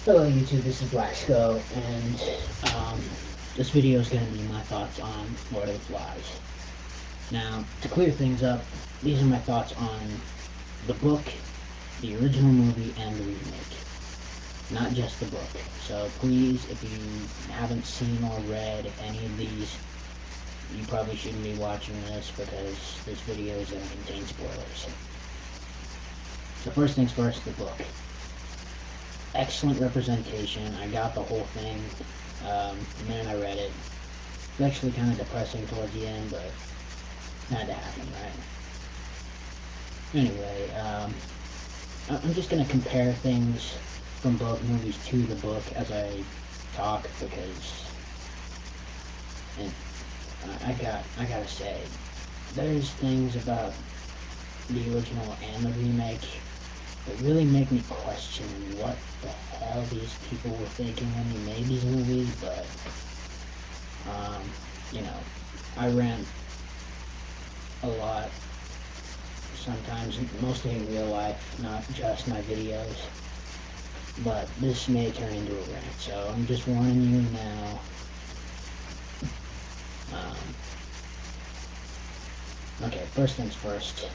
Hello YouTube, this is Blacksco, and this video is going to be my thoughts on Lord of the Flies. Now, to clear things up, these are my thoughts on the book, the original movie, and the remake. Not just the book. So please, if you haven't seen or read any of these, you probably shouldn't be watching this because this video is going to contain spoilers. So first things first, the book. Excellent representation. I got the whole thing. The minute I read it. It's actually kind of depressing towards the end, but it had to happen, right? Anyway, I'm just going to compare things from both movies to the book as I talk, because I gotta say, there's things about the original and the remake that really make me question what the hell these people were thinking when they made these movies. But you know, I rant a lot sometimes, mostly in real life, not just my videos, but this may turn into a rant, so I'm just warning you now. Okay, first things first.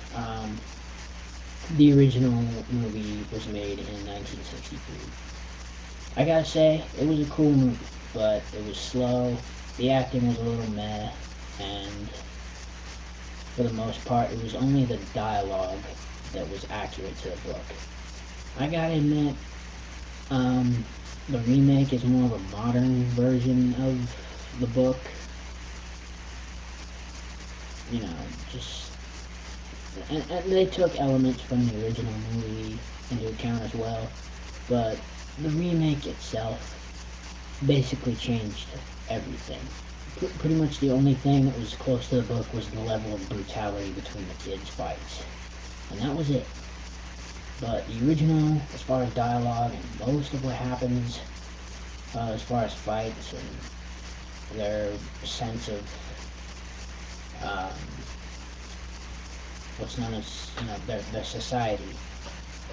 The original movie was made in 1963. I gotta say, it was a cool movie, but it was slow, the acting was a little meh, and for the most part, it was only the dialogue that was accurate to the book. I gotta admit, the remake is more of a modern version of the book. You know, just... And they took elements from the original movie into account as well, but the remake itself basically changed everything. Pretty much the only thing that was close to the book was the level of brutality between the kids' fights, and that was it. But the original, as far as dialogue and most of what happens, as far as fights and their sense of what's known as, you know, their society.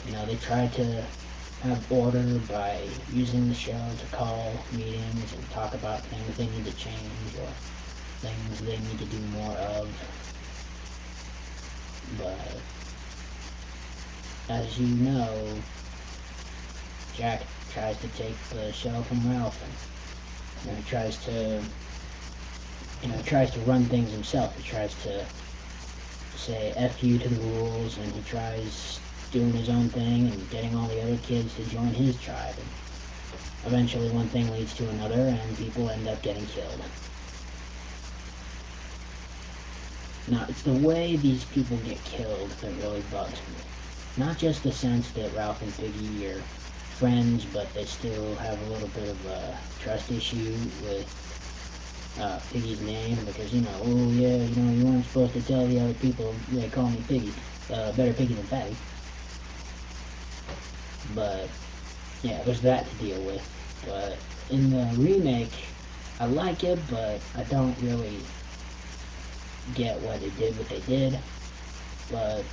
You know, they try to have order by using the show to call meetings and talk about things they need to change or things they need to do more of. But as you know, Jack tries to take the show from Ralph, and you know, he tries to run things himself. He tries to say F you to the rules, and he tries doing his own thing and getting all the other kids to join his tribe. And eventually one thing leads to another, and people end up getting killed. Now, it's the way these people get killed that really bugs me. Not just the sense that Ralph and Piggy are friends, but they still have a little bit of a trust issue with Piggy's name, because, you know, oh yeah, you know, you weren't supposed to tell the other people they call me Piggy, better Piggy than Fatty. But yeah, there's that to deal with. But in the remake, I like it, but I don't really get why they did what they did. But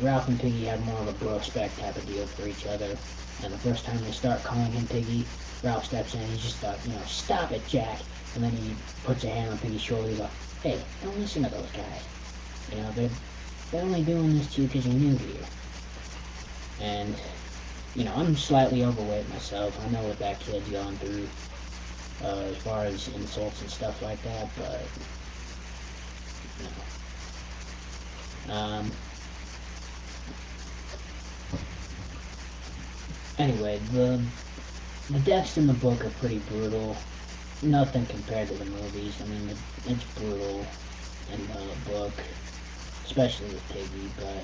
Ralph and Piggy have more of a bro-spec type of deal for each other, and the first time they start calling him Piggy, Ralph steps in and he's just like, you know, stop it, Jack. And then he puts a hand on Piggy's shoulder. He's like, hey, don't listen to those guys. You know, they're only doing this to you because you're new here. And, you know, I'm slightly overweight myself. I know what that kid's going through as far as insults and stuff like that, but, you know. Anyway, the deaths in the book are pretty brutal. Nothing compared to the movies. I mean, it's brutal in the book, especially with Piggy, but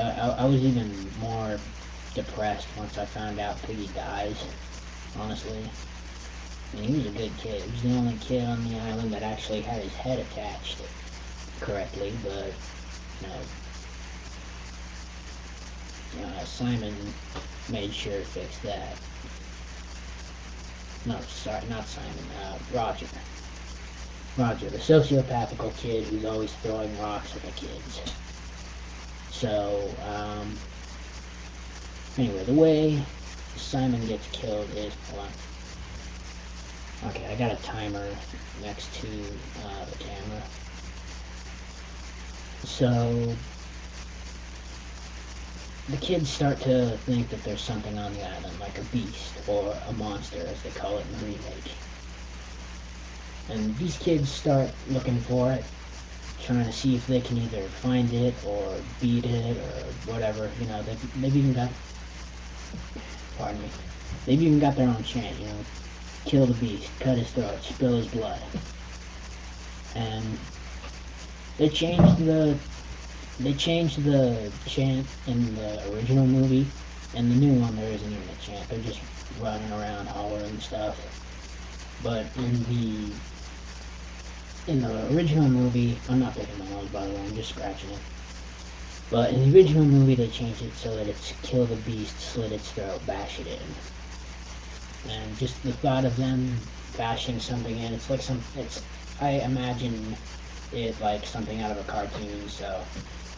I was even more depressed once I found out Piggy dies, honestly. I mean, he was a good kid. He was the only kid on the island that actually had his head attached correctly, but, you know, Simon made sure to fix that. No, sorry, not Simon, Roger. Roger, the sociopathical kid who's always throwing rocks at the kids. So, Anyway, the way Simon gets killed is, hold on. Okay, I got a timer next to the camera. So, the kids start to think that there's something on the island, like a beast, or a monster, as they call it in the remake. And these kids start looking for it, trying to see if they can either find it, or beat it, or whatever. You know, they've even got, pardon me, they've even got their own chant, you know, kill the beast, cut his throat, spill his blood. And they changed the chant in the original movie. In the new one, there isn't even a chant. They're just running around hollering and stuff. But in the original movie, I'm not picking my nose, by the way, I'm just scratching it. But in the original movie, they changed it so that it's kill the beast, slit its throat, bash it in. And just the thought of them bashing something in, it's like I imagine it like something out of a cartoon, so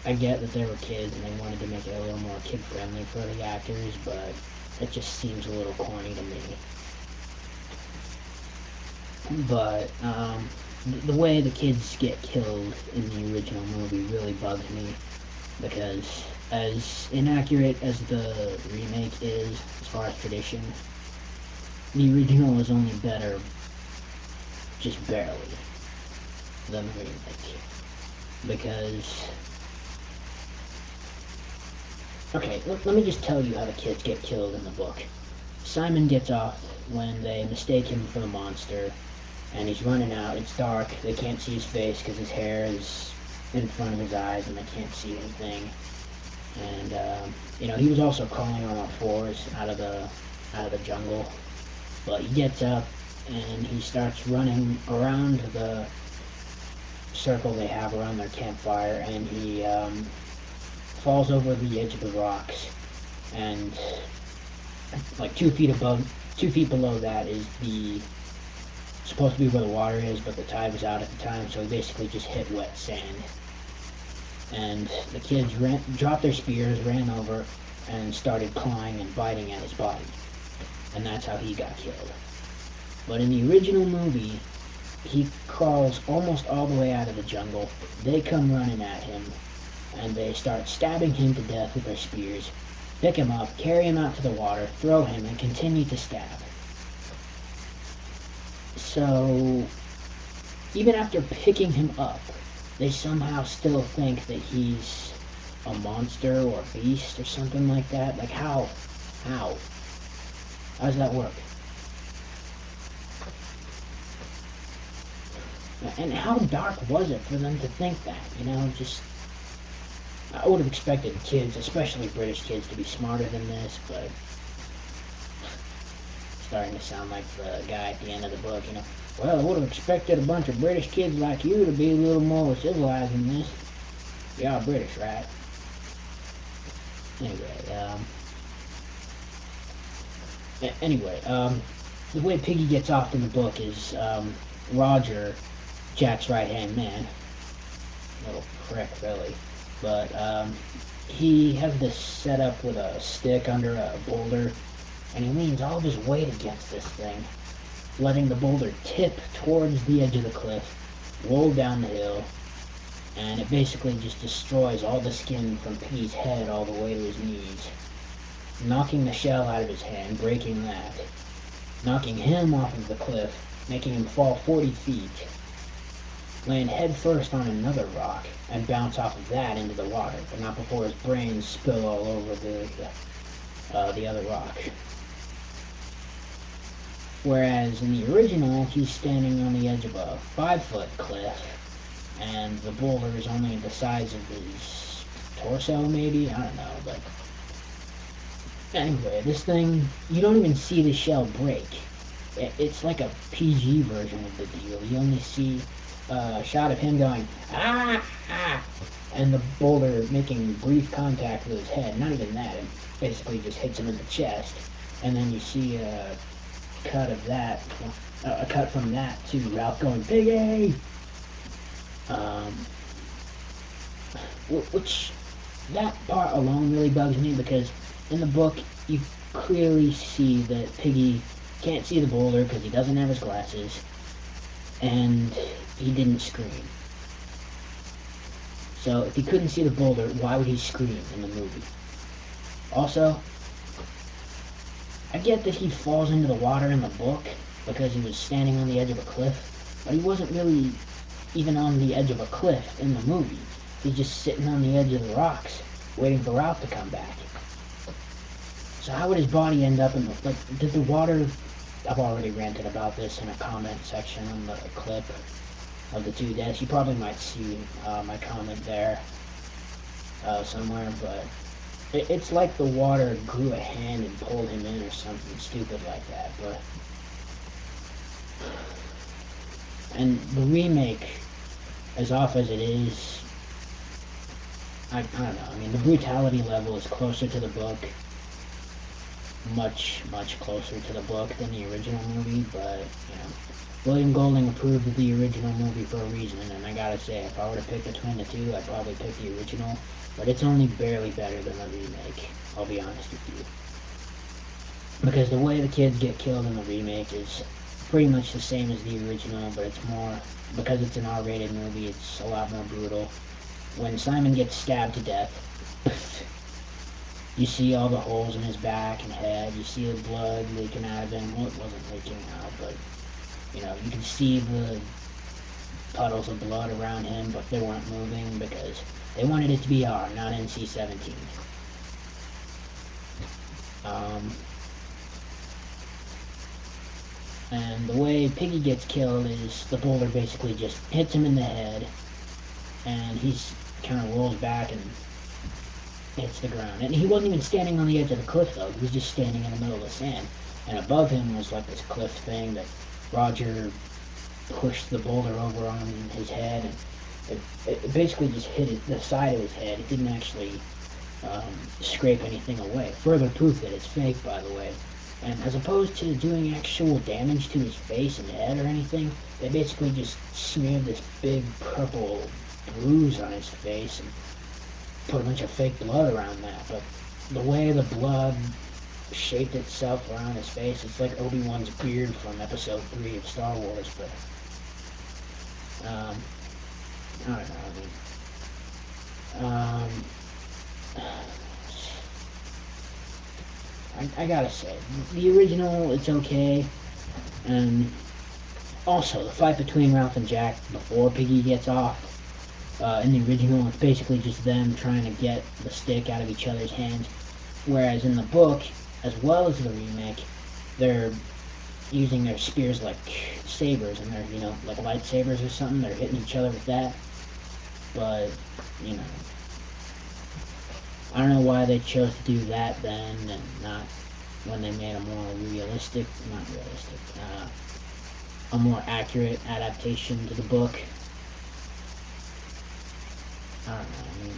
I get that they were kids and they wanted to make it a little more kid-friendly for the actors, but it just seems a little corny to me. But, the way the kids get killed in the original movie really bugs me, because as inaccurate as the remake is, as far as tradition, the original is only better, just barely, than the remake. Because, okay, let me just tell you how the kids get killed in the book. Simon gets off when they mistake him for the monster, and he's running out. It's dark. They can't see his face because his hair is in front of his eyes and they can't see anything. And you know, he was also crawling on all fours out of the jungle. But he gets up and he starts running around the circle they have around their campfire, and he falls over the edge of the rocks, and like 2 feet below that is supposed to be where the water is, but the tide was out at the time, so he basically just hit wet sand. And the kids dropped their spears, ran over, and started clawing and biting at his body. And that's how he got killed. But in the original movie, he crawls almost all the way out of the jungle. They come running at him, and they start stabbing him to death with their spears, pick him up, carry him out to the water, throw him, and continue to stab. So, even after picking him up, they somehow still think that he's a monster or a beast or something like that. Like, how? How does that work? And how dark was it for them to think that? You know, just, I would have expected kids, especially British kids, to be smarter than this, but starting to sound like the guy at the end of the book, you know. Well, I would have expected a bunch of British kids like you to be a little more civilized than this. Y'all British, right? Anyway, the way Piggy gets off in the book is, Roger, Jack's right-hand man, little prick, really, but, he has this set up with a stick under a boulder, and he leans all of his weight against this thing, letting the boulder tip towards the edge of the cliff, roll down the hill, and it basically just destroys all the skin from Piggy's head all the way to his knees, knocking the shell out of his hand, breaking that, knocking him off of the cliff, making him fall 40 feet, land head first on another rock, and bounce off of that into the water, but not before his brains spill all over the other rock. Whereas in the original, he's standing on the edge of a 5-foot cliff, and the boulder is only the size of his torso, maybe? I don't know, but anyway, this thing, you don't even see the shell break. It's like a PG version of the deal. You only see a shot of him going, ah, ah, and the boulder making brief contact with his head. Not even that, it basically just hits him in the chest. And then you see a cut of that, a cut from that to Ralph going, Piggy! Which, that part alone really bugs me, because in the book, you clearly see that Piggy can't see the boulder because he doesn't have his glasses, and he didn't scream. So if he couldn't see the boulder, why would he scream in the movie? Also, I get that he falls into the water in the book because he was standing on the edge of a cliff, but he wasn't really even on the edge of a cliff in the movie. He's just sitting on the edge of the rocks, waiting for Ralph to come back. So how would his body end up in the, like, did the water, I've already ranted about this in a comment section on the clip of the two deaths. You probably might see my comment there somewhere, but it's like the water grew a hand and pulled him in or something stupid like that. But and the remake, as off as it is, I don't know. I mean, the brutality level is closer to the book, much closer to the book than the original movie. But you know, William Golding approved of the original movie for a reason, and I gotta say, if I were to pick between the two, I'd probably pick the original. But it's only barely better than the remake, I'll be honest with you. Because the way the kids get killed in the remake is pretty much the same as the original, but it's more, because it's an R-rated movie, it's a lot more brutal. When Simon gets stabbed to death, you see all the holes in his back and head, you see the blood leaking out of him. Well, it wasn't leaking out, but, you know, you can see the puddles of blood around him, but they weren't moving because they wanted it to be R, not NC-17. And the way Piggy gets killed is the boulder basically just hits him in the head, and he's kind of rolls back and hits the ground. And he wasn't even standing on the edge of the cliff, though. He was just standing in the middle of the sand. And above him was like this cliff thing that Roger pushed the boulder over on his head, and it basically just hit the side of his head. It didn't actually scrape anything away. Further proof that it's fake, by the way. And as opposed to doing actual damage to his face and head or anything, they basically just smeared this big purple bruise on his face and put a bunch of fake blood around that. But the way the blood shaped itself around his face, it's like Obi-Wan's beard from episode 3 of Star Wars. But I don't know, I gotta say, the original, it's okay. And also, the fight between Ralph and Jack before Piggy gets off, in the original, it's basically just them trying to get the stick out of each other's hands. Whereas in the book, as well as the remake, they're using their spears like sabers, and they're, you know, like lightsabers or something. They're hitting each other with that. But, you know, I don't know why they chose to do that then, and not when they made a more realistic, not realistic, a more accurate adaptation to the book. I don't know, I mean,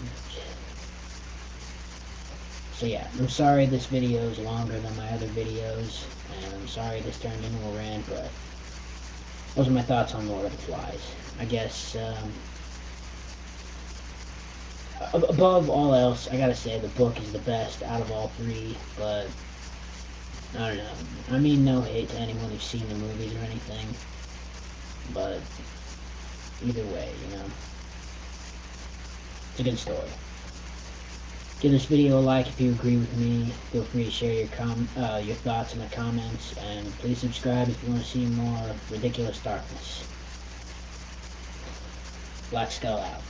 so yeah, I'm sorry this video is longer than my other videos, and I'm sorry this turned into a rant, but those are my thoughts on Lord of the Flies. I guess, above all else, I gotta say the book is the best out of all three, but I don't know. I mean, no hate to anyone who's seen the movies or anything, but either way, you know, it's a good story. Give this video a like if you agree with me. Feel free to share your thoughts in the comments, and please subscribe if you want to see more ridiculous darkness. Black Skull out.